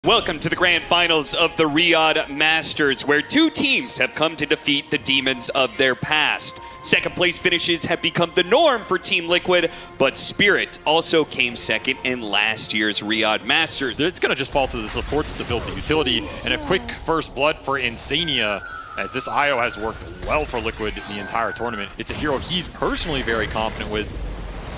Welcome to the grand finals of the Riyadh Masters, where two teams have come to defeat the demons of their past. Second place finishes have become the norm for Team Liquid, but Spirit also came second in last year's Riyadh Masters. It's going to just fall to the supports to build the utility, and a quick first blood for Insania, as this IO has worked well for Liquid the entire tournament. It's a hero he's personally very confident with,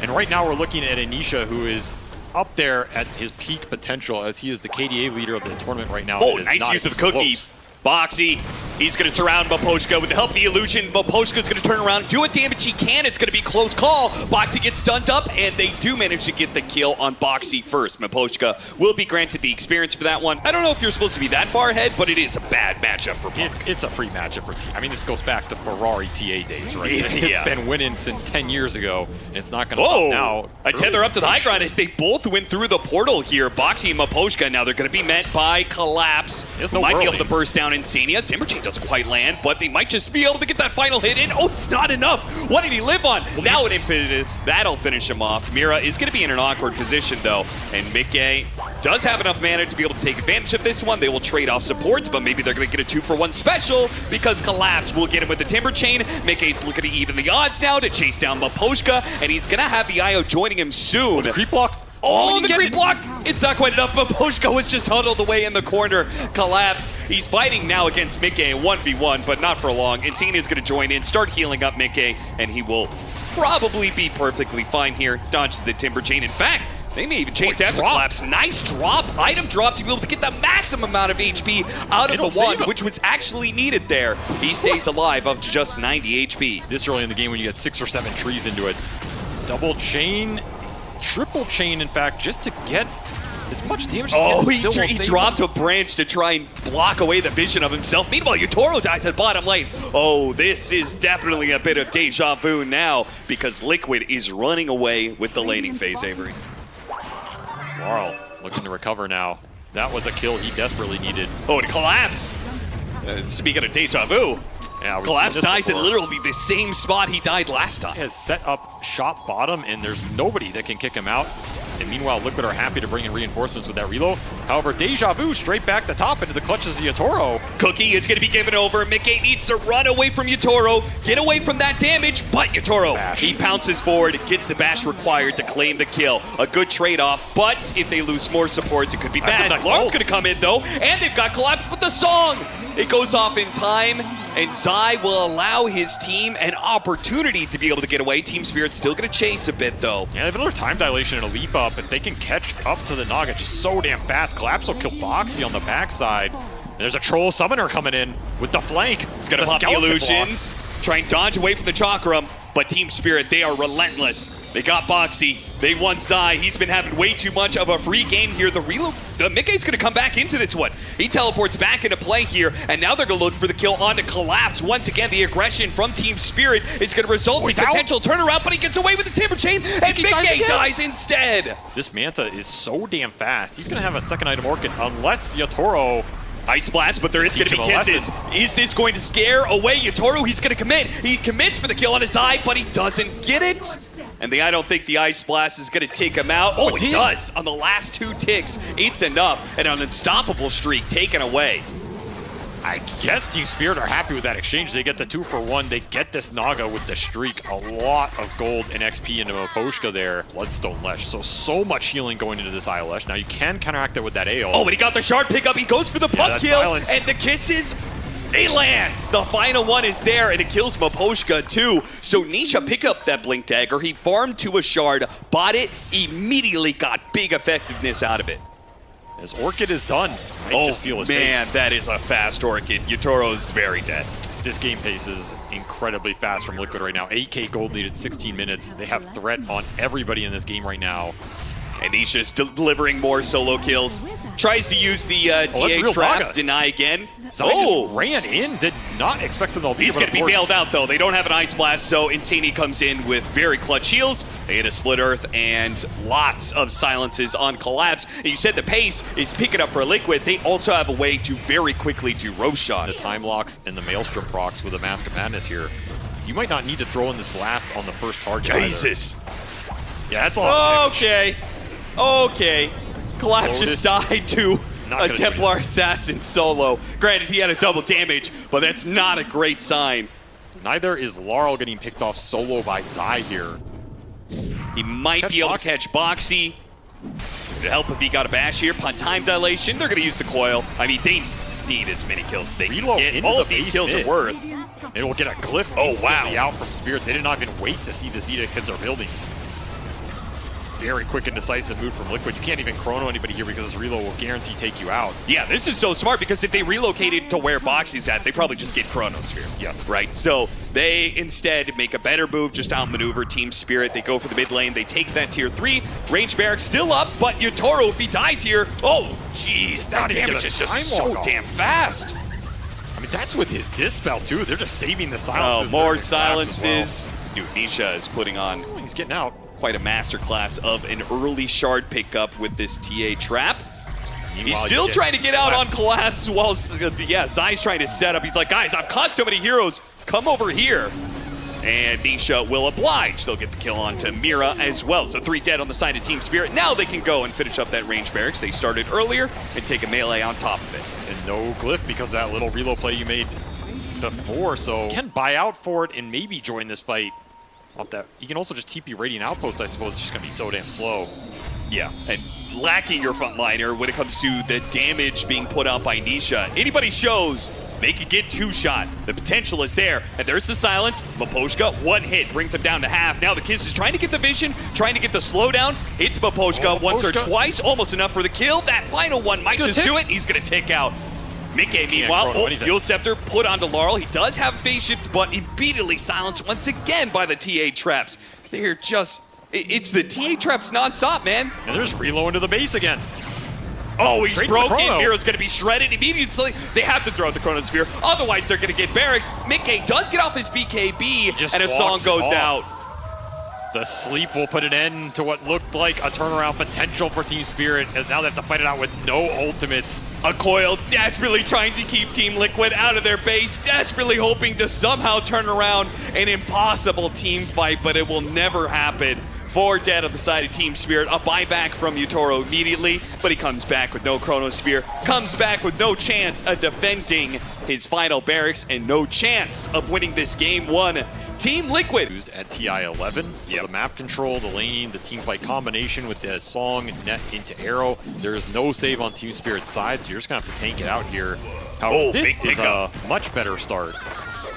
and right now we're looking at Anisha, who is up there at his peak potential, as he is the KDA leader of the tournament right now. Oh, nice use of the cookie. Boxy, he's going to surround Meepo with the help of the illusion. Meepo's going to turn around, do what damage he can. It's going to be close call. Boxy gets stunned up, and they do manage to get the kill on Boxy first. Meepo will be granted the experience for that one. I don't know if you're supposed to be that far ahead, but it is a bad matchup for Punk. It's a free matchup for T. I mean, this goes back to Ferrari TA days, right? Yeah. It's been winning since 10 years ago, and it's not going to stop now. A tether up to the high ground as they both went through the portal here. Boxy and Meepo, now they're going to be met by Collapse. Might be able to burst down Insania. Timberchain doesn't quite land, but they might just be able to get that final hit in. Oh, it's not enough. What did he live on? Now an impetus. That'll finish him off. Mira is going to be in an awkward position, though, and Mickey does have enough mana to be able to take advantage of this one. They will trade off supports, but maybe they're going to get a 2-for-1 special because Collapse will get him with the Timberchain. Mickey's looking to even the odds now to chase down Meepo, and he's going to have the IO joining him soon. The creep block. Oh, the creep block! It's not quite enough, but Meepo was just huddled away in the corner. Collapse. He's fighting now against Mickey 1v1, but not for long. Insania is going to join in, start healing up Mickey, and he will probably be perfectly fine here. Dodges the Timberchain. In fact, they may even chase after Collapse. Nice drop. Item drop to be able to get the maximum amount of HP out of the one, which was actually needed there. He stays alive of just 90 HP. This early in the game when you get 6 or 7 trees into it. Double chain. Triple chain, in fact, just to get as much damage. Oh, he dropped a branch to try and block away the vision of himself. Meanwhile, Yotoro dies at bottom lane. Oh, this is definitely a bit of deja vu now because Liquid is running away with the laning phase, Avery. Zlarl looking to recover now. That was a kill he desperately needed. Oh, and Collapse. Speaking of deja vu, yeah, Collapse dies in literally the same spot he died last time. He has set up shop bottom, and there's nobody that can kick him out. And meanwhile, Liquid are happy to bring in reinforcements with that reload. However, Deja Vu straight back the top into the clutches of Yotoro. Cookie is going to be given over. Mickey needs to run away from Yotoro, get away from that damage, but Yotoro, he pounces forward, gets the bash required to claim the kill. A good trade-off, but if they lose more supports, it could be bad. Nice Lark's going to come in, though, and they've got Collapse with the song. It goes off in time, and Zai will allow his team an opportunity to be able to get away. Team Spirit's still going to chase a bit, though. Yeah, they have another time dilation and a leap up. If they can catch up to the Naga just so damn fast, Collapse will kill Boxy on the backside. And there's a Troll Summoner coming in with the flank. He's going to pop the illusions, try and dodge away from the Chakram, but Team Spirit, they are relentless. They got Boxy. They won Zai. He's been having way too much of a free game here. The Mickey's going to come back into this one. He teleports back into play here, and now they're going to look for the kill onto Collapse. Once again, the aggression from Team Spirit is going to result in potential turnaround, but he gets away with the Timberchain, and Mickey dies instead. This Manta is so damn fast. He's going to have a second item orchid unless Yotoro Ice Blast, but there is going to be kisses. Is this going to scare away Yotoro? He's going to commit. He commits for the kill on his eye, but he doesn't get it. And I don't think the Ice Blast is going to take him out. Oh, it does. On the last 2 ticks, it's enough. And an unstoppable streak taken away. I guess Team Spirit are happy with that exchange. They get the 2-for-1. They get this Naga with the streak. A lot of gold and XP into Meepo there. Bloodstone Lesh. So much healing going into this ILS. Now you can counteract it with that AO. Oh, but he got the shard pickup. He goes for the pump kill. Silence. And the kisses. It lands! The final one is there, and it kills Meepo too. So Nisha picked up that Blink Dagger. He farmed to a shard, bought it, immediately got big effectiveness out of it. His Orchid is done. Oh man, that is a fast Orchid. Yotoro's very dead. This game pace is incredibly fast from Liquid right now. 8k gold lead at 16 minutes. They have threat on everybody in this game right now. And Nisha's delivering more solo kills. Tries to use the TA trap, Naga. Deny again. Just ran in, did not expect them to be. He's going to be bailed out, though. They don't have an Ice Blast, so Insania comes in with very clutch heals. They hit a Split Earth and lots of silences on Collapse. And you said the pace is picking up for Liquid. They also have a way to very quickly do Roshan. The time locks and the Maelstrom procs with a Mask of Madness here. You might not need to throw in this blast on the first target. Jesus. Yeah, that's a lot of damage. Okay. Collapse just died to a Templar assassin solo. Granted, he had a double damage, but that's not a great sign. Neither is Laurel getting picked off solo by Zai here. He might be able to catch Boxy. It'd help if he got a bash here. Time dilation, they're going to use the coil. I mean, they need as many kills as they can get. All of these kills are worth. It will get a glyph instantly out from Spirit. They did not even wait to see this Edict hit their buildings. Very quick and decisive move from Liquid. You can't even chrono anybody here because this reload will guarantee take you out. Yeah, this is so smart because if they relocated to where Boxy's at, they probably just get Chronosphere. Yes. Right? So they instead make a better move, just outmaneuver Team Spirit. They go for the mid lane. They take that tier 3. Range Barracks still up, but Yotaro, if he dies here, oh, jeez, that damage is just so damn fast. I mean, that's with his Dispel, too. They're just saving the silences. Oh, more silences. Dude, Nisha is putting on... Oh, he's getting out. Quite a masterclass of an early shard pickup with this TA trap. He's still trying to get out on Collapse while, Zai's trying to set up. He's like, guys, I've caught so many heroes. Come over here. And Nisha will oblige. They'll get the kill onto Mira as well. So 3 dead on the side of Team Spirit. Now they can go and finish up that range barracks. They started earlier and take a melee on top of it. And no glyph because that little reload play you made before. So you can buy out for it and maybe join this fight. Off that, you can also just TP Radiant Outpost, I suppose. It's just going to be so damn slow. Yeah, and lacking your frontliner when it comes to the damage being put out by Nisha. Anybody shows, they could get 2-shot. The potential is there, and there's the silence. Meposhka, 1 hit, brings him down to half. Now the Kiss is trying to get the vision, trying to get the slowdown. Hits Meposhka once or twice, almost enough for the kill. That final one might just do it. He's going to take out Mickey, meanwhile, Field Scepter put onto Laurel. He does have phase shift, but immediately silenced once again by the TA traps. They're just, it's the TA traps nonstop, man. And they're just reloading to the base again. Oh, he's broken. Mira's going to be shredded immediately. They have to throw out the Chronosphere. Otherwise, they're going to get barracks. Mickey does get off his BKB, and a song goes out. The sleep will put an end to what looked like a turnaround potential for Team Spirit, as now they have to fight it out with no ultimates. A coil desperately trying to keep Team Liquid out of their base, desperately hoping to somehow turn around an impossible team fight, but it will never happen. 4 dead on the side of Team Spirit. A buyback from Yotaro immediately, but he comes back with no Chronosphere, comes back with no chance of defending his final barracks, and no chance of winning this game 1. Team Liquid used at TI-11 for the map control, the laning, the team fight combination with the Song net into Arrow. There is no save on Team Spirit's side, so you're just going to have to tank it out here. However, this is a much better start,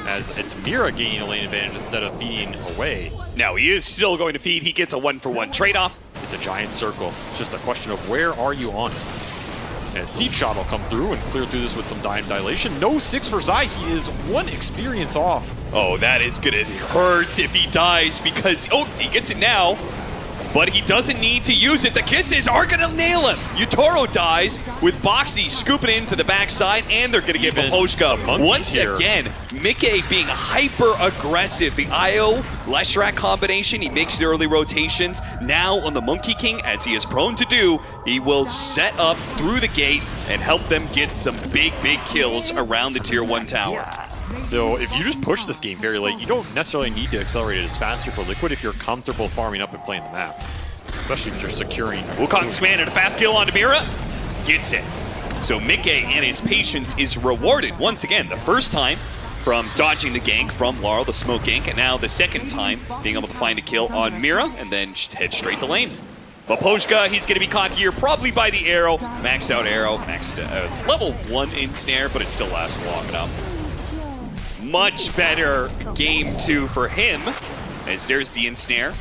as it's Mira gaining a lane advantage instead of feeding away. Now he is still going to feed. He gets a 1-for-1 trade-off. It's a giant circle. It's just a question of where are you on it. And Seed Shot will come through and clear through this with some dilation. No 6 for Zai. He is 1 experience off. Oh, that is gonna hurt if he dies because, oh, he gets it now, but he doesn't need to use it. The kisses are gonna nail him. Yotaro dies with Boxy scooping into the backside, and they're gonna give Meposhka once again. Mickey being hyper aggressive. The IO Leshrac combination, he makes the early rotations. Now on the Monkey King, as he is prone to do, he will set up through the gate and help them get some big kills around the tier 1 tower. So if you just push this game very late, you don't necessarily need to accelerate it as faster for Liquid if you're comfortable farming up and playing the map. Especially if you're securing. Wukong's commanded a fast kill onto Mira. Gets it. So Mickey and his patience is rewarded once again. The first time from dodging the gank from Laurel, the smoke gank, and now the second time being able to find a kill on Mira and then head straight to lane. Meposhka, he's going to be caught here probably by the arrow. Maxed out arrow, maxed level 1 ensnare, but it still lasts long enough. Much better game 2 for him, as there's the ensnare.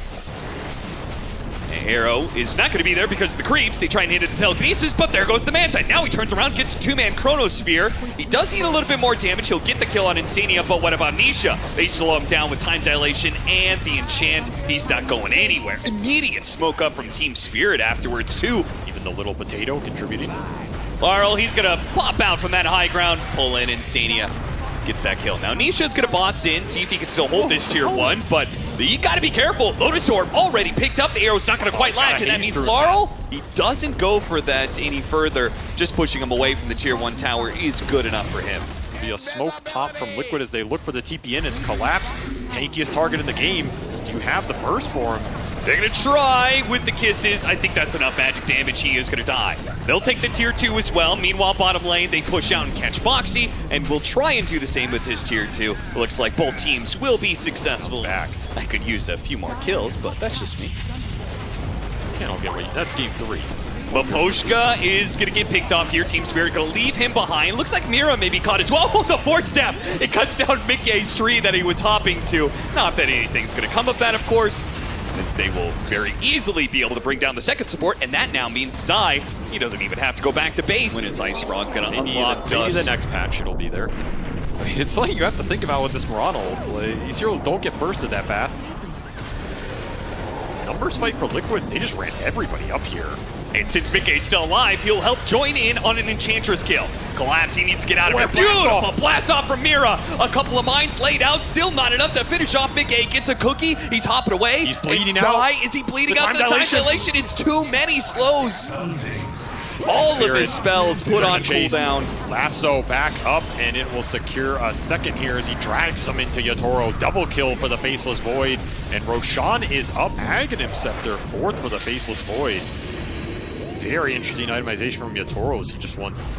Arrow is not going to be there because of the creeps. They try and hit it with telekinesis, but there goes the Manta. Now he turns around, gets a 2-man Chronosphere. He does need a little bit more damage. He'll get the kill on Insania, but what about Nisha? They slow him down with time dilation and the enchant. He's not going anywhere. Immediate smoke up from Team Spirit afterwards, too. Even the little potato contributing. Laurel, he's going to pop out from that high ground, pull in Insania. Gets that kill. Now Nisha's gonna box in, see if he can still hold this tier 1, but you gotta be careful. Lotus Orb already picked up. The arrow's not gonna quite latch, and that means Laurel, he doesn't go for that any further. Just pushing him away from the tier 1 tower is good enough for him. Be a smoke top from Liquid as they look for the TP in. It's Collapse, tankiest target in the game. You have the burst for him. They're going to try with the kisses. I think that's enough magic damage. He is going to die. They'll take the tier 2 as well. Meanwhile, bottom lane, they push out and catch Boxy, and will try and do the same with his tier 2. It looks like both teams will be successful. Back. I could use a few more kills, but that's just me. Can't get away. That's game 3. Meepo is going to get picked off here. Team Spirit going to leave him behind. Looks like Mira may be caught as well. Oh, the 4-step! It cuts down Mickey's tree that he was hopping to. Not that anything's going to come of that, of course, as they will very easily be able to bring down the second support, and that now means Zai, he doesn't even have to go back to base. When is Ice Frog going to unlock Dust? Maybe the next patch it'll be there. I mean, it's like you have to think about with this Mirana ult. Like, these heroes don't get bursted that fast. Numbers fight for Liquid, they just ran everybody up here. And since Mickey's still alive, he'll help join in on an Enchantress kill. Collapse, he needs to get out of here. Beautiful blast off from Mira. A couple of mines laid out, still not enough to finish off Mickey. Gets a cookie, he's hopping away. He's bleeding out. out. Is he bleeding The out? time The time dilation. dilation, it's too many slows. All of his spells put on cooldown. Lasso back up, and it will secure a second here as he drags him into Yatoro. Double kill for the Faceless Void, and Roshan is up. Aghanim Scepter, 4th for the Faceless Void. Very interesting itemization from Yatoro as he just wants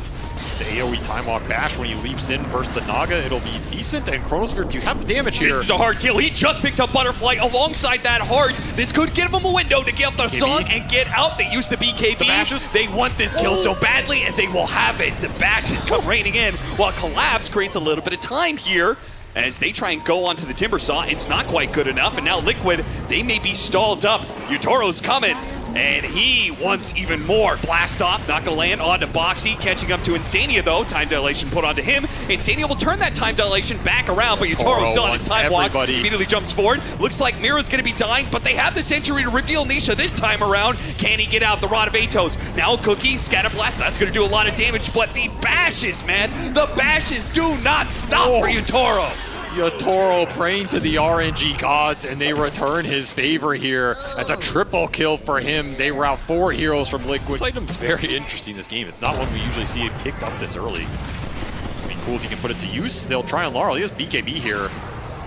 the AoE time walk bash when he leaps in, burst the Naga. It'll be decent, and Chronosphere, do you have the damage here? This is a hard kill. He just picked up Butterfly alongside that heart. This could give him a window to get up the song and get out. They use the BKB. The bashes. They want this kill so badly, and they will have it. The bashes come raining in, while Collapse creates a little bit of time here. As they try and go onto the Timber Saw, it's not quite good enough, and now Liquid, they may be stalled up. Yutoro's coming, and he wants even more. Blast off, not gonna land onto Boxy, catching up to Insania though. Time dilation put onto him. Insania will turn that time dilation back around, but Yutoro's still on his sidewalk. Immediately jumps forward. Looks like Mira's gonna be dying, but they have the Century to reveal Nisha this time around. Can he get out? The Rod of Atos. Now Cookie, Scatter Blast, that's gonna do a lot of damage, but the bashes, man, the bashes do not stop for Yutoro. Yatoro praying to the RNG gods, and they return his favor here as a triple kill for him. They route 4 heroes from Liquid. This item's very interesting this game. It's not one we usually see picked up this early. I mean, cool if you can put it to use. They'll try on Laurel. He has BKB here.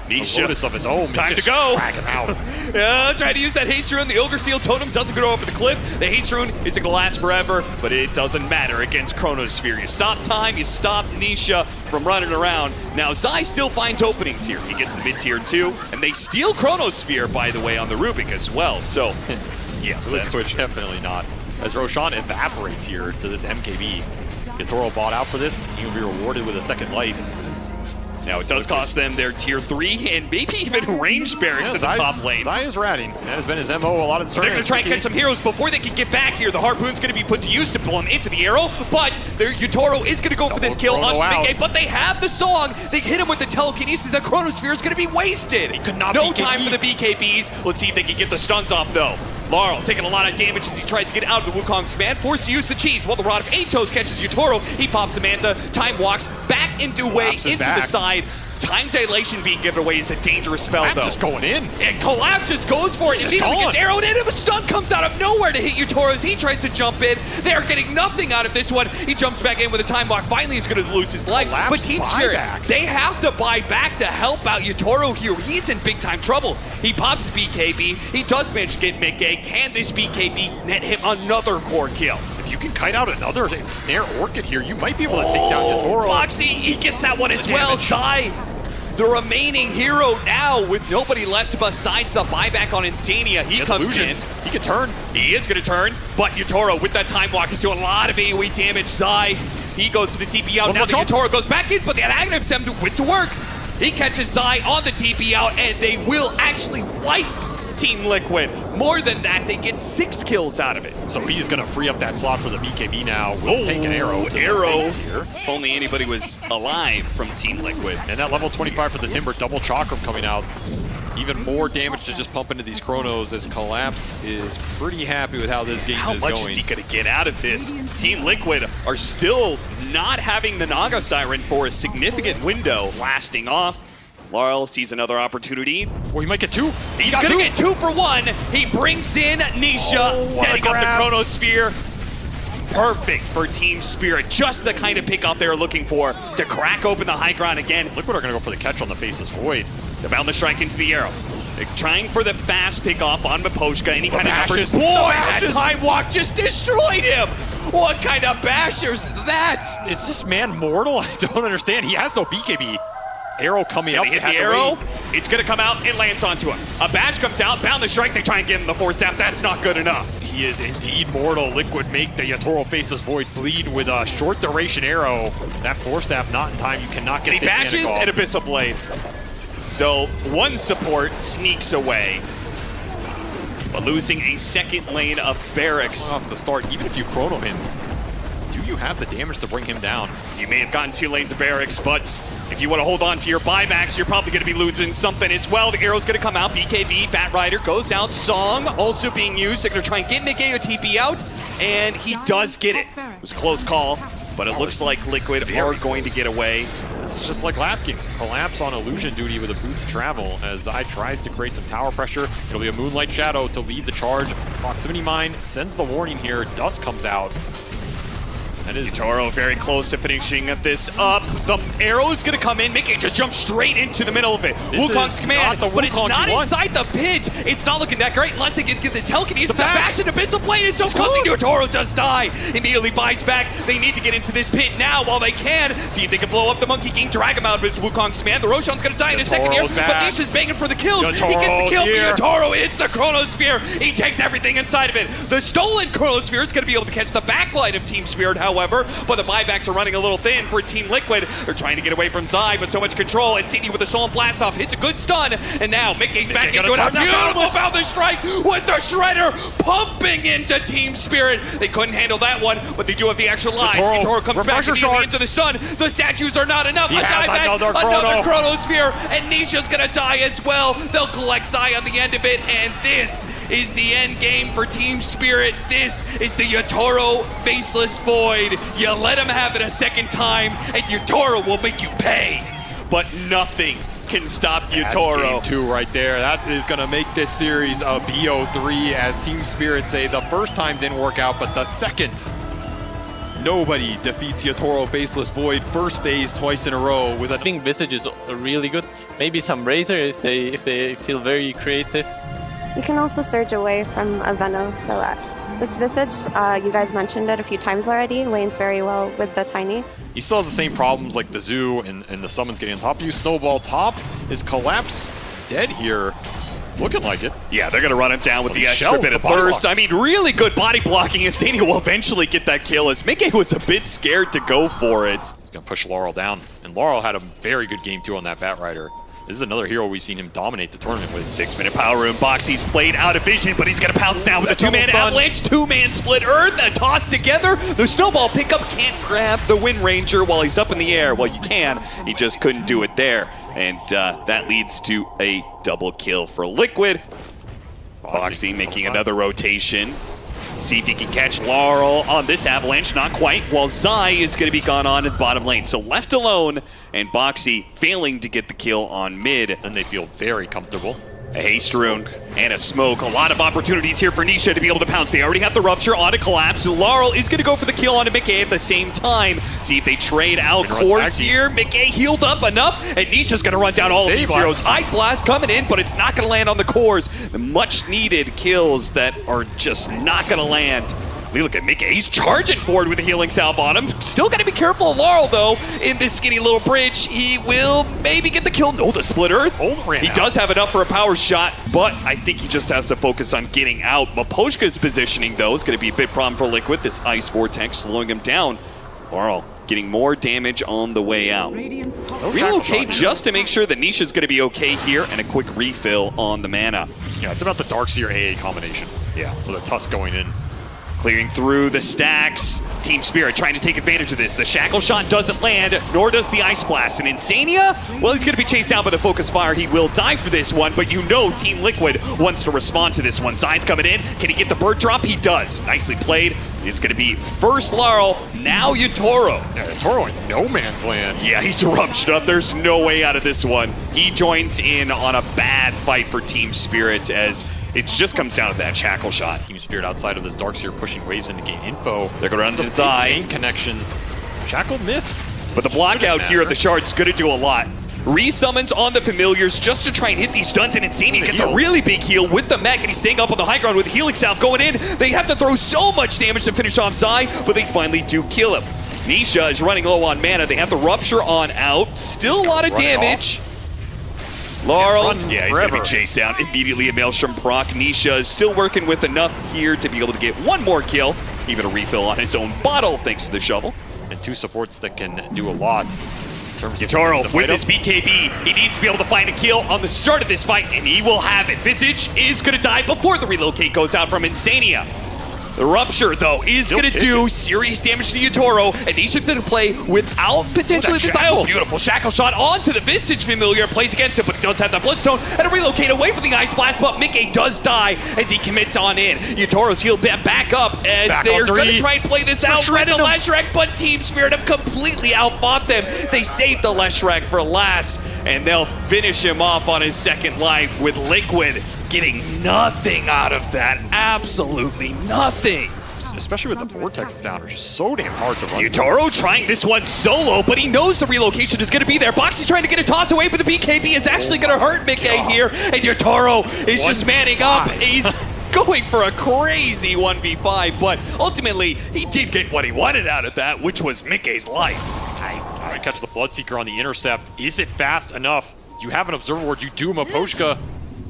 Nisha of his own. Time to go. Drag him out. Trying to use that haste rune. The Ogre Seal Totem doesn't go over the cliff. The haste rune isn't going to last forever, but it doesn't matter against Chronosphere. You stop time, you stop Nisha from running around. Now Zai still finds openings here. He gets the mid-tier 2, and they steal Chronosphere, by the way, on the Rubik as well. So, yes, that's Liquid definitely not. As Roshan evaporates here to this MKB. Yatoro bought out for this. He'll be rewarded with a second life. Now it does cost them their tier 3 and maybe even range barracks in the top lane. Zai is ratting. That has been his MO a lot of the They're going to try and catch some heroes before they can get back here. The Harpoon's going to be put to use to pull him into the arrow, but their Yutoro is going to go for this kill on Mickey, but they have the song. They hit him with the telekinesis. The Chronosphere is going to be wasted. He could not No BKB. time for the BKBs. Let's see if they can get the stuns off, though. Laurel taking a lot of damage as he tries to get out of the Wukong's command, forced to use the cheese. While the Rod of Atos catches Yutoro, he pops a Manta, time walks back into the side. Time dilation being given away is a dangerous spell, though. Just going in. And Collapse just goes for it. Immediately gets arrowed in, and a stun comes out of nowhere to hit Yutoro as he tries to jump in. They're getting nothing out of this one. He jumps back in with a time walk. Finally, he's going to lose his life. Collapse but Team Spirit, they have to buy back to help out Yutoro here. He's in big time trouble. He pops BKB. He does manage to get Mickey. Can this BKB net him another core kill? If you can kite out another Snare Orchid here, you might be able to take down Yatoro. Boxy, he gets that one as well. Zai, the remaining hero now with nobody left besides the buyback on Insania. He comes in. He can turn. He is going to turn, but Yutoro with that time walk is doing a lot of AoE damage. Zai, he goes to the TP out. Now the Yutoro goes back in, but the Aghanim Scepter went to work. He catches Zai on the TP out, and they will actually wipe Team Liquid. More than that, they get 6 kills out of it. So he's going to free up that slot for the BKB now. We'll take an arrow to the face here. If only anybody was alive from Team Liquid. And that level 25 for the Timber, double chakram coming out. Even more damage to just pump into these Chronos as Collapse is pretty happy with how this game is going. How much is he going to get out of this? Team Liquid are still not having the Naga Siren for a significant window lasting off. Laurel sees another opportunity. Well, he might get 2. He's going to get 2 for 1. He brings in Nisha, setting up the Chronosphere. Perfect for Team Spirit. Just the kind of pickup they're looking for to crack open the high ground again. Liquid are going to go for the catch on the Faceless Void. They bound the strike into the arrow. They're trying for the fast pick off on Meepo. Any kind of bashes. numbers. Boy, The that bashes. time walk just destroyed him. What kind of basher's that? Is this man mortal? I don't understand. He has no BKB. Arrow coming up. They hit the arrow. It's going to come out. It lands onto him. A bash comes out. Bound the strike. They try and give him the force staff. That's not good enough. He is indeed mortal. Liquid make the Yatoro Faceless Void bleed with a short duration arrow. That force staff not in time. You cannot get He bashes and Abyssal Blade. So one support sneaks away. But losing a second lane of barracks. Off the start, even if you chrono him, do you have the damage to bring him down? You may have gotten 2 lanes of barracks, but if you want to hold on to your buybacks, you're probably going to be losing something as well. The arrow's going to come out. BKB, Bat Rider goes out. Song also being used. They're going to try and get Mikayo TP out, and he does get it. It was a close call, but it looks like Liquid are going to get away. This is just like last game. Collapse on illusion duty with a boots travel as Zai tries to create some tower pressure. It'll be a Moonlight Shadow to lead the charge. Proximity Mine sends the warning here. Dust comes out. That is Toro very close to finishing this up. The arrow is going to come in. Mickey just jumps straight into the middle of it. Wukong's command, but it's not inside the pit. It's not looking that great unless they get the telekinesis. The bash and Abyssal Blade is so close. Toro does die. Immediately buys back. They need to get into this pit now while they can. See if they can blow up the Monkey King, drag him out of his Wukong's command. The Roshan's going to die in a second here, but Nisha's banging for the kills. He gets the kill. Yatoro hits the Chronosphere. He takes everything inside of it. The stolen Chronosphere is going to be able to catch the backlight of Team Spirit, however, but the buybacks are running a little thin for Team Liquid. They're trying to get away from Zai, but so much control. And Cini with the Soul Blast off hits a good stun, and now Mickey's back into it. A beautiful Boundless Strike with the Shredder pumping into Team Spirit. They couldn't handle that one, but they do have the extra lives. Toro comes back immediately into the stun. The statues are not enough. Another Chronosphere, and Nisha's gonna die as well. They'll collect Zai on the end of it, and this is the end game for Team Spirit. This is the Yatoro Faceless Void. You let him have it a second time, and Yatoro will make you pay. But nothing can stop Yatoro. That's game 2 right there. That is going to make this series a BO3, as Team Spirit say the first time didn't work out, but the second. Nobody defeats Yatoro Faceless Void first phase twice in a row with a... I think Visage is really good. Maybe some Razor if they feel very creative. You can also surge away from a Veno, so this Visage, you guys mentioned it a few times already, lanes very well with the Tiny. He still has the same problems like the Zoo and the summons getting on top of you. Snowball top is Collapse dead here. It's looking like it. Yeah, they're going to run it down with the extra bit of burst. I mean, really good body blocking, and Zania will eventually get that kill as Mickey was a bit scared to go for it. He's going to push Laurel down, and Laurel had a very good game too on that Bat Rider. This is another hero we've seen him dominate the tournament with. 6-minute power room. Boxy's played out of vision, but he's going to pounce now with a 2-man avalanche, 2-man split earth, a toss together. The snowball pickup can't grab the Wind Ranger while he's up in the air. Well, you can. He just couldn't do it there. And that leads to a double kill for Liquid. Boxy making another rotation. See if he can catch Laurel on this avalanche. Not quite. While Zai is going to be gone on in the bottom lane. So left alone, and Boxy failing to get the kill on mid. And they feel very comfortable. A haste rune and a smoke. A lot of opportunities here for Nisha to be able to pounce. They already have the rupture onto Collapse. Laurel is going to go for the kill onto Mickey at the same time. See if they trade out cores here. Mickey healed up enough, and Nisha's going to run down all of these heroes. Eye Blast coming in, but it's not going to land on the cores. The much needed kills that are just not going to land. We look at Mickey. He's charging forward with a healing salve on him. Still got to be careful of Laurel, though. In this skinny little bridge, he will maybe get the kill. No, the split earth. He does have enough for a power shot, but I think he just has to focus on getting out. Meepo's positioning, though, is going to be a big problem for Liquid. This Ice Vortex slowing him down. Laurel getting more damage on the way out. Relocate just to make sure that Nisha's going to be okay here, and a quick refill on the mana. Yeah, it's about the Darkseer AA combination. Yeah, with a Tusk going in. Clearing through the stacks. Team Spirit trying to take advantage of this. The Shackle Shot doesn't land, nor does the Ice Blast. And Insania, well, he's going to be chased down by the Focus Fire. He will die for this one, but you know Team Liquid wants to respond to this one. Zai's coming in. Can he get the bird drop? He does. Nicely played. It's going to be first Laurel, now Yatoro. Yeah, Yatoro in no man's land. Yeah, he's erupted up. There's no way out of this one. He joins in on a bad fight for Team Spirit as it just comes down to that Shackle Shot. Team Spirit outside of this Darkseer pushing waves in to gain info. They're going to run to Zai. Connection. Shackle missed. But the block out here at the Shard's going to do a lot. Resummons on the familiars just to try and hit these stuns, and Insania gets a really big heal with the mech, and he's staying up on the high ground with healing salve going in. They have to throw so much damage to finish off Zai, but they finally do kill him. Nisha is running low on mana. They have the Rupture on out. Still a lot of damage. Laurel, yeah, he's going to be chased down. Immediately a Maelstrom proc. Nisha is still working with enough here to be able to get one more kill. Even a refill on his own bottle thanks to the shovel. And two supports that can do a lot. Yatoro with his BKB, he needs to be able to find a kill on the start of this fight, and he will have it. Visage is going to die before the relocate goes out from Insania. The Rupture, though, is going to do serious damage to Yatoro, and he's going to play without potentially this IO. Beautiful Shackle shot onto the Visage familiar, plays against it, but he does have that Bloodstone, and a relocate away from the Ice Blast, but Mickey does die as he commits on in. Yatoro's healed back up as they're going to try and play this out. Red and Leshrac, but Team Spirit have completely outfought them. They saved the Leshrac for last, and they'll finish him off on his second life with Liquid getting nothing out of that. Absolutely nothing. Especially with the Vortex down, which is so damn hard to run. Yatoro trying this one solo, but he knows the relocation is going to be there. Boxy's trying to get a toss away, but the BKB is actually going to hurt Mickey here. And Yatoro is just manning up. He's going for a crazy 1v5, but ultimately, he did get what he wanted out of that, which was Mickey's life. I catch the Bloodseeker on the intercept. Is it fast enough? You have an Observer Ward, you do Maposhka.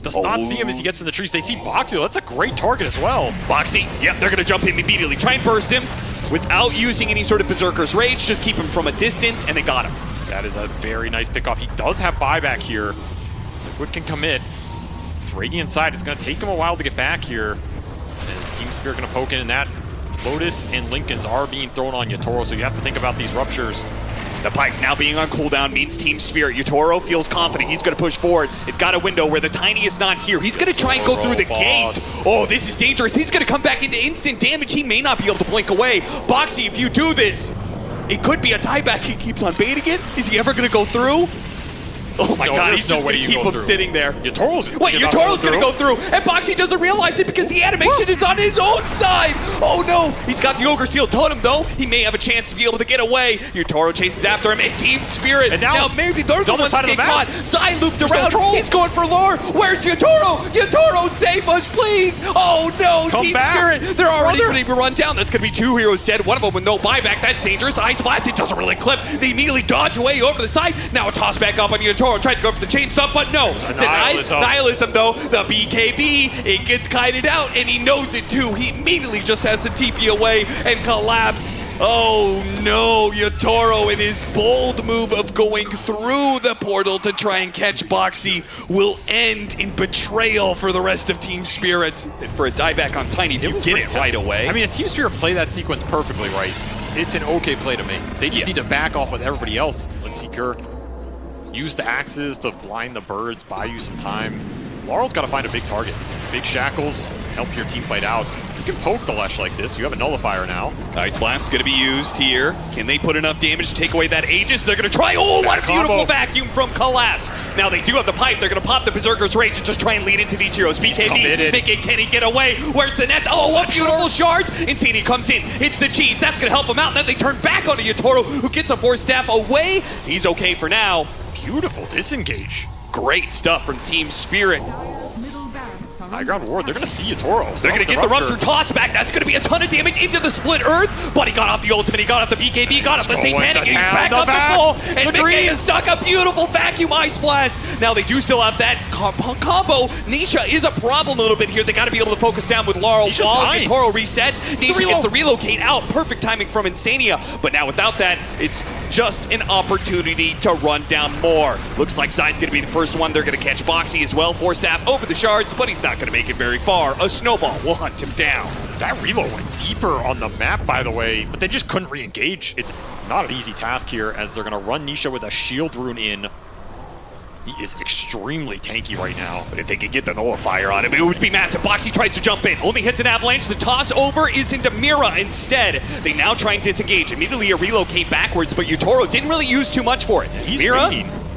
Does not see him as he gets in the trees. They see Boxy. That's a great target as well. Boxy, yep, they're going to jump in immediately. Try and burst him without using any sort of Berserker's Rage. Just keep him from a distance, and they got him. That is a very nice pickoff. He does have buyback here. Liquid can commit. It's Radiant side. It's going to take him a while to get back here. And Team Spirit going to poke in, and that Lotus and Lincolns are being thrown on Yatoro, so you have to think about these Ruptures. The pipe now being on cooldown means Team Spirit. Yatoro feels confident. He's going to push forward. They've got a window where the Tiny is not here. He's going to try and go through the gate. Oh, this is dangerous. He's going to come back into instant damage. He may not be able to blink away. Boxy, if you do this, it could be a tieback. He keeps on baiting it. Is he ever going to go through? Oh my god, he's just going to keep him sitting there. Yatoro's going to go through, and Boxy doesn't realize it because the animation is on his own side. Oh no, he's got the Ogre Seal Totem though. He may have a chance to be able to get away. Yatoro chases after him, and Team Spirit. And now maybe they're the ones that get caught. Zai looped around. He's going for lore. Where's Yatoro? Yatoro, save us, please. Oh no, Team Spirit. They're already going to run down. That's going to be two heroes dead. One of them with no buyback. That's dangerous. Ice Blast, it doesn't really clip. They immediately dodge away over the side. Now a toss back up on Yatoro. Tried to go for the chainsaw, but no. Denied. Nihilism, though. The BKB, it gets kited out, and he knows it too. He immediately just has to TP away and collapse. Oh no, Yatoro in his bold move of going through the portal to try and catch Boxy will end in betrayal for the rest of Team Spirit. And for a dieback on Tiny, if you get it right away. I mean, if Team Spirit play that sequence perfectly right, it's an okay play to make. They just need to back off with everybody else. Bloodseeker. Use the axes to blind the birds, buy you some time. Laurel's got to find a big target. Big shackles, help your team fight out. You can poke the Lesh like this. You have a nullifier now. Ice Blast is going to be used here. Can they put enough damage to take away that Aegis? They're going to try. Oh, what a beautiful vacuum from Collapse. Now they do have the pipe. They're going to pop the Berserker's Rage and just try and lead into these heroes. BKB, Mickey, can he get away? Where's the net? Oh, what beautiful shards. Insania comes in, hits the cheese. That's going to help him out. Then they turn back onto Yatoro, who gets a Force Staff away. He's okay for now. Beautiful disengage. Great stuff from Team Spirit. High ground ward, they're going to see Yatoro. They're going to get the Rupture toss back. That's going to be a ton of damage into the split earth, but he got off the ultimate, he got off the BKB, got off the Satanic, he's back up the full, and Mickey is stuck. A beautiful vacuum Ice Blast. Now they do still have that combo. Nisha is a problem a little bit here. They got to be able to focus down with Laurel while Yatoro resets. Nisha gets the relocate out. Perfect timing from Insania, but now without that, it's just an opportunity to run down more. Looks like Zai's going to be the first one. They're going to catch Boxy as well. Force Staff over the shards, but he's not going to make it very far. A snowball will hunt him down. That reload went deeper on the map, by the way, but they just couldn't re-engage. It's not an easy task here as they're going to run Nisha with a shield rune in. He is extremely tanky right now. But if they could get the nullifier on him, it would be massive. Boxy tries to jump in. Only hits an avalanche. The toss over is into Mira instead. They now try and disengage. Immediately a relocate backwards, but Yatoro didn't really use too much for it. He's Mira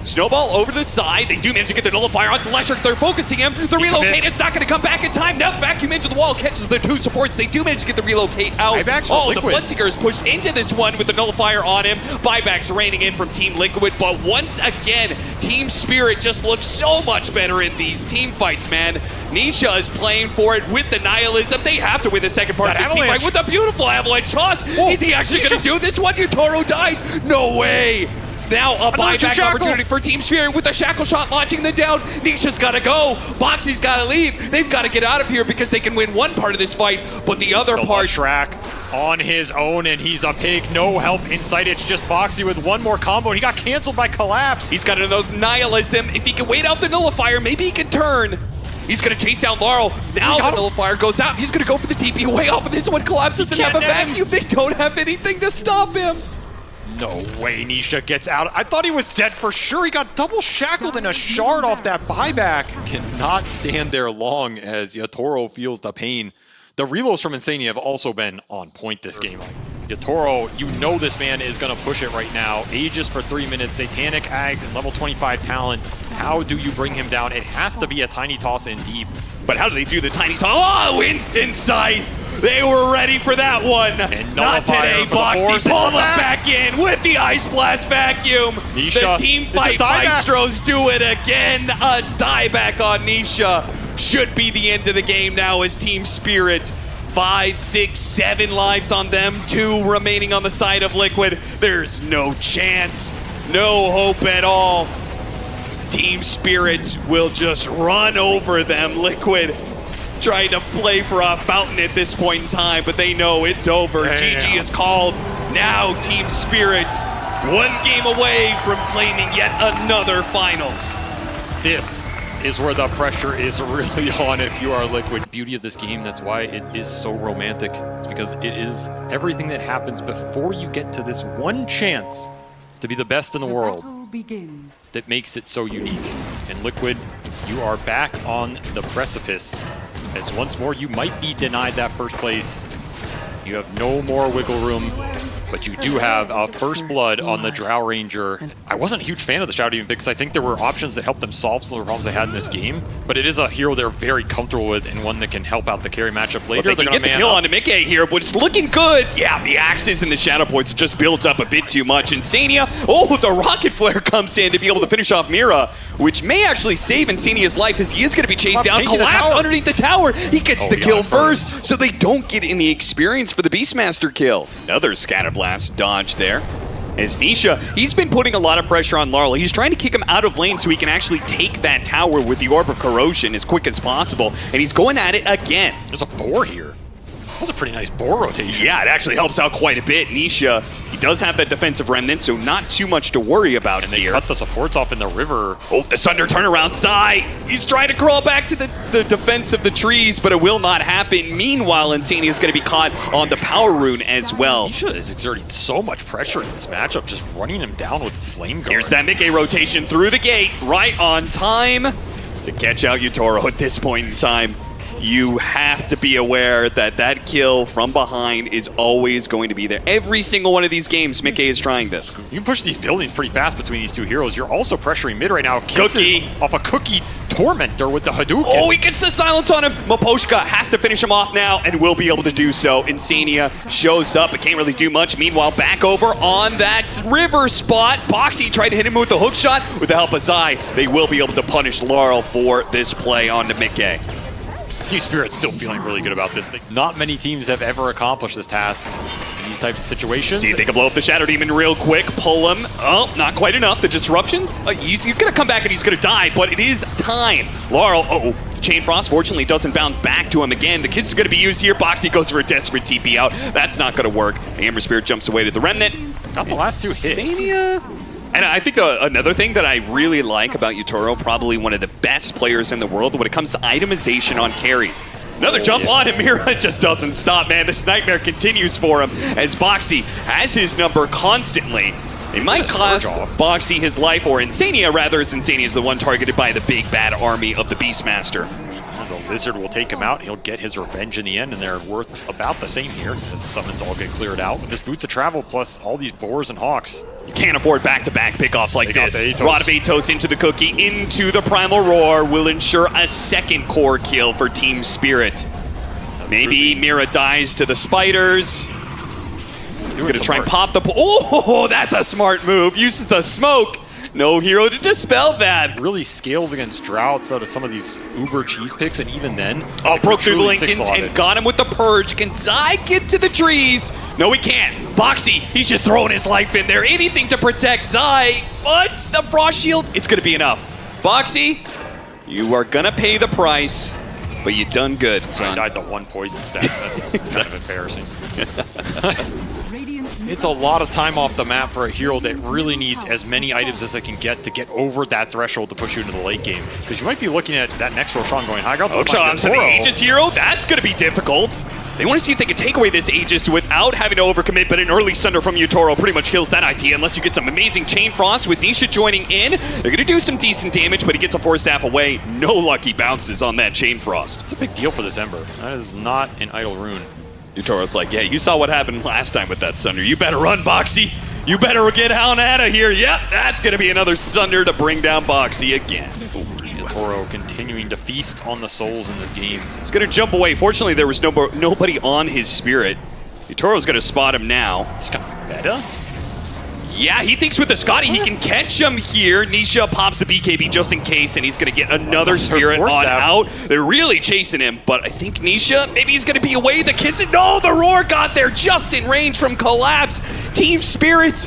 Snowball over the side. They do manage to get the nullifier onto Leshurk. They're focusing him. The relocate is not going to come back in time. Now vacuum into the wall, catches the 2 supports. They do manage to get the relocate out. Oh, the Bloodseeker is pushed into this one with the nullifier on him. Buybacks raining in from Team Liquid, but once again, Team Spirit just looks so much better in these team fights, man. Nisha is playing for it with the Nihilism. They have to win the second part of this team fight with a beautiful avalanche toss. Is he actually going to do this one? Yutaro dies. No way. Now a buyback opportunity for Team Spirit with a shackle shot launching them down. Nisha's got to go. Boxy's got to leave. They've got to get out of here because they can win one part of this fight, but the other part... Shrek on his own, and he's a pig. No help in sight. It's just Boxy with one more combo, and he got canceled by Collapse. He's got another Nihilism. If he can wait out the nullifier, maybe he can turn. He's going to chase down Laurel. Now the nullifier goes out. He's going to go for the TP away off of this one. Collapse doesn't have a vacuum. They don't have anything to stop him. No way Nisha gets out. I thought he was dead for sure. He got double shackled in a shard off that buyback. Cannot stand there long as Yatoro feels the pain. The reloads from Insania have also been on point this game. Like, Yatoro, you know this man is going to push it right now. Aegis for 3 minutes, Satanic Ags and level 25 talent. How do you bring him down? It has to be a tiny toss in deep. But how do they do the tiny toss? Oh, instant sight! They were ready for that one. And not today, Boxy. Pull them back in with the Ice Blast vacuum. Nisha, the team fight Maestros do it again. A dieback on Nisha. Should be the end of the game now as Team Spirit. 5, 6, 7 lives on them. 2 remaining on the side of Liquid. There's no chance. No hope at all. Team Spirit will just run over them. Liquid trying to play for a fountain at this point in time, but they know it's over. GG is called. Now Team Spirit, 1 game away from claiming yet another finals. This is where the pressure is really on if you are Liquid. Beauty of this game, that's why it is so romantic. It's because it is everything that happens before you get to this one chance to be the best in the world that makes it so unique. And Liquid, you are back on the precipice, as once more you might be denied that first place. You have no more wiggle room, but you do have a first blood on the Drow Ranger. I wasn't a huge fan of the Shadow Demon because I think there were options that helped them solve some of the problems they had in this game, but it is a hero they're very comfortable with and one that can help out the carry matchup later. They can get the kill on Mickey here, but it's looking good. Yeah, the axes and the shadow points just builds up a bit too much. Insania, the rocket flare comes in to be able to finish off Mira, which may actually save Insania's life as he is going to be chased down. Collapse underneath the tower. He gets the kill first, so they don't get any experience for the Beastmaster kill. Another scatter blast dodge there. As Nisha, he's been putting a lot of pressure on Laurel. He's trying to kick him out of lane so he can actually take that tower with the Orb of Corrosion as quick as possible. And he's going at it again. There's a boar here. That's a pretty nice boar rotation. Yeah, it actually helps out quite a bit. Nisha, he does have that defensive remnant, so not too much to worry about and here. They cut the supports off in the river. Oh, the Sunder turnaround side. He's trying to crawl back to the defense of the trees, but it will not happen. Meanwhile, Insania is going to be caught on the power rune as well. Nisha is exerting so much pressure in this matchup, just running him down with Flame Guard. Here's that Mickey rotation through the gate, right on time to catch out Yutoro at this point in time. You have to be aware that that kill from behind is always going to be there. Every single one of these games, Mickey is trying this. You can push these buildings pretty fast between these two heroes. You're also pressuring mid right now. Cookie off a Cookie Tormentor with the Hadouken. Oh, he gets the silence on him. Meepo has to finish him off now and will be able to do so. Insania shows up but can't really do much. Meanwhile, back over on that river spot. Boxy tried to hit him with the hook shot. With the help of Zai, they will be able to punish Laurel for this play onto Mickey. Team Spirit's still feeling really good about this thing. Not many teams have ever accomplished this task in these types of situations. See if they can blow up the Shadow Demon real quick, pull him. Oh, not quite enough. The disruptions, he's gonna come back and he's gonna die, but it is time. Laurel, the Chain Frost fortunately doesn't bounce back to him again. The kiss is gonna be used here. Boxy goes for a desperate TP out. That's not gonna work. The Amber Spirit jumps away to the Remnant. Got the last 2 hits. Insania. And I think another thing that I really like about Yutoro, probably one of the best players in the world when it comes to itemization on carries. Another jump on him. Mira just doesn't stop, man. This nightmare continues for him as Boxy has his number constantly. It might cost Boxy his life, or Insania rather, as Insania is the one targeted by the big bad army of the Beastmaster. The Lizard will take him out. He'll get his revenge in the end, and they're worth about the same here as the summons all get cleared out. With this Boots of Travel plus all these Boars and Hawks, Can't afford back-to-back pickoffs like They got this. the Atos. Rod of Atos into the cookie, into the Primal Roar will ensure a second core kill for Team Spirit. Maybe Mira dies to the spiders. He's gonna try and pop the... Oh, that's a smart move. Uses the smoke. No hero to dispel that. Really scales against droughts out of some of these uber cheese picks, and even then... Oh, broke through the truly Lincolns six-slotted. and got him with the Purge. Can Zai get to the trees? No, he can't. Boxy, he's just throwing his life in there. Anything to protect Zai. But the Frost Shield, it's going to be enough. Boxy, you are going to pay the price, but you done good, I son. died to one poison stat. That's kind of embarrassing. It's a lot of time off the map for a hero that really needs as many items as it can get to get over that threshold to push you into the late game. Because you might be looking at that next Roshan going, I got the Roshan to the Aegis hero, that's going to be difficult. They want to see if they can take away this Aegis without having to overcommit, but an early Sunder from Yutoro pretty much kills that idea unless you get some amazing Chain Frost with Nisha joining in. They're going to do some decent damage, but he gets a Force Staff away. No lucky bounces on that Chain Frost. It's a big deal for this Ember. That is not an idle rune. Yutoro's like, yeah, you saw what happened last time with that Sunder. You better run, Boxy. You better get on out of here. Yep, that's going to be another Sunder to bring down Boxy again. Yutoro continuing to feast on the souls in this game. He's going to jump away. Fortunately, there was nobody on his Spirit. Yutoro's going to spot him now. It's kind of meta. Yeah, he thinks with the Scotty he can catch him here. Nisha pops the BKB just in case, and he's going to get another Spirit on out. They're really chasing him, but I think Nisha, maybe he's going to be away. The kiss, no, the Roar got there just in range from Collapse. Team Spirit,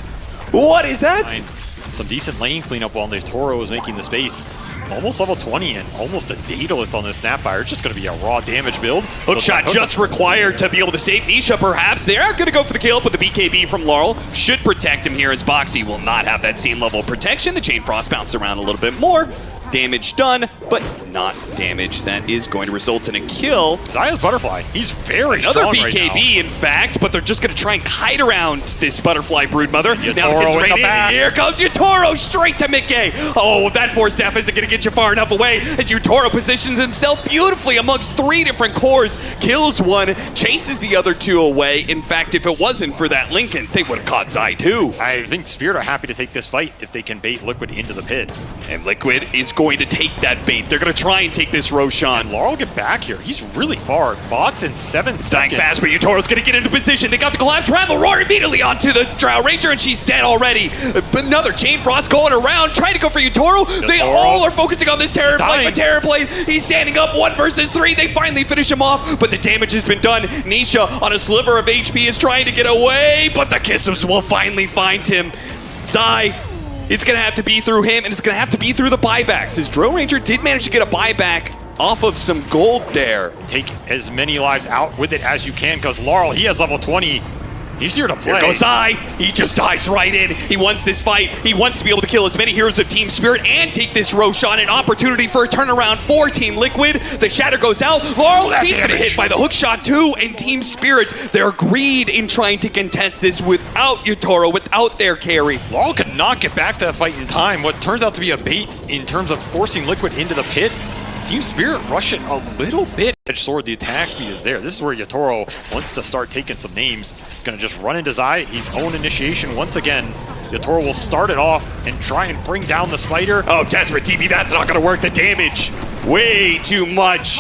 what is that? Some decent lane cleanup while Yutoro is making the space. Almost level 20 and almost a Daedalus on this Snapfire. It's just going to be a raw damage build. Hookshot just required to be able to save Nisha, perhaps. They are going to go for the kill, but the BKB from Laurel should protect him here as Boxy will not have that same level of protection. The Chain Frost bounced around a little bit more. Damage done, but not damage. That is going to result in a kill. Zaya's Butterfly. He's very Another strong BKB, right now. in fact, but they're just going to try and kite around this Butterfly Broodmother. Yutoro Now it's in right the back. Here comes Yutoro straight to Mickey. Oh, that Force Staff isn't going to get you far enough away as Yutoro positions himself beautifully amongst three different cores. Kills one, chases the other two away. In fact, if it wasn't for that Lincoln, they would have caught Zai too. I think Spirit are happy to take this fight if they can bait Liquid into the pit. And Liquid is going to take that bait. They're going to try and take this Roshan. Laurel get back here. He's really far. Bots in 7 Dying seconds. fast, but Yutoro's going to get into position. They got the collapse. Primal Roar immediately onto the Drow Ranger, and she's dead already. But another Chain Frost going around, trying to go for Yutoro. They all are focusing on this Terrorblade, but Terrorblade, he's standing up 1 versus 3. They finally finish him off, but the damage has been done. Nisha on a sliver of HP is trying to get away, but the Kisses will finally find him. Zai, it's going to have to be through him, and it's going to have to be through the buybacks. His Drow Ranger did manage to get a buyback off of some gold there. Take as many lives out with it as you can, because Laurel, he has level 20. He's here to play. Here goes Zai. He just dives right in. He wants this fight. He wants to be able to kill as many heroes of Team Spirit and take this Roshan. An opportunity for a turnaround for Team Liquid. The Shatter goes out. Laurel, he's going to hit by the hook shot too. And Team Spirit, they're greed in trying to contest this without Yutoro, without their carry. Laurel could not get back to that fight in time. What turns out to be a bait in terms of forcing Liquid into the pit. Team Spirit rush it a little bit. Edge sword, the attack speed is there. This is where Yutoro wants to start taking some names. He's going to just run into Zai. He's own initiation once again. Yutoro will start it off and try and bring down the spider. Oh, Desperate TP, that's not going to work. The damage, way too much.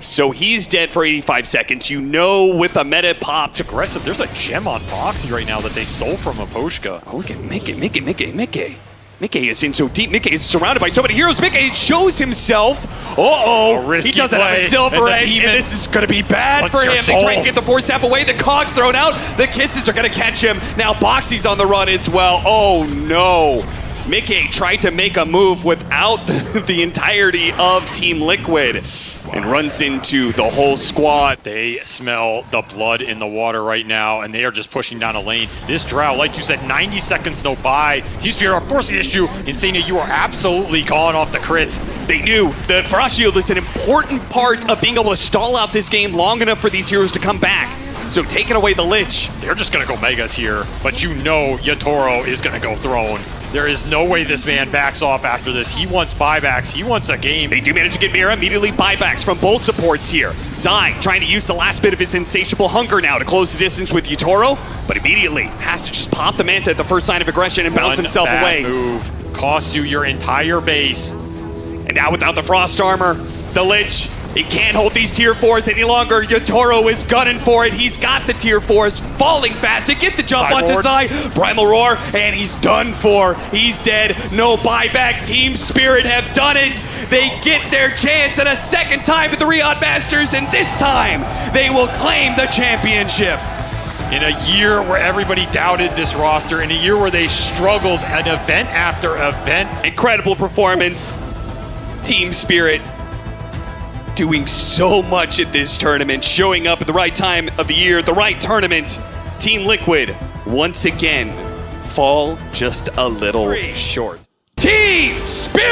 So he's dead for 85 seconds. You know, with a meta pop. It's aggressive. There's a gem on Boxy right now that they stole from Aposhka. Oh, look at Mickey. Mickey is in so deep. Mickey is surrounded by so many heroes. Mickey shows himself. He doesn't have a silver edge, and this is going to be bad for him. They try and get the Force Staff away. The Cogs thrown out. The Kisses are going to catch him. Now Boxy's on the run as well. Oh, no. Mickey tried to make a move without the entirety of Team Liquid and runs into the whole squad. They smell the blood in the water right now, and they are just pushing down a lane. This Drow, like you said, 90 seconds no buy. Team Spirit are forcing the issue. Insania, you are absolutely gone off the crits. They knew the Frost Shield is an important part of being able to stall out this game long enough for these heroes to come back. So taking away the Lich. They're just going to go Megas here, but you know Yutoro is going to go Throne. There is no way this man backs off after this. He wants buybacks. He wants a game. They do manage to get Mira immediately buybacks from both supports here. Zai trying to use the last bit of his insatiable hunger now to close the distance with Yutoro, but immediately has to just pop the Manta at the first sign of aggression and bounce himself bad away. Move costs you your entire base. And now without the Frost Armor, the Lich, he can't hold these tier 4s any longer. Yutoro is gunning for it. He's got the tier 4s, falling fast to get the jump onto Sideboard. Zai. Primal Roar, and he's done for. He's dead. No buyback. Team Spirit have done it. They get their chance at a second time at the Riyadh Masters, and this time they will claim the championship. In a year where everybody doubted this roster, in a year where they struggled an event after event. Incredible performance. Team Spirit doing so much at this tournament, showing up at the right time of the year, the right tournament. Team Liquid, once again, fall just a little short. Team Spirit!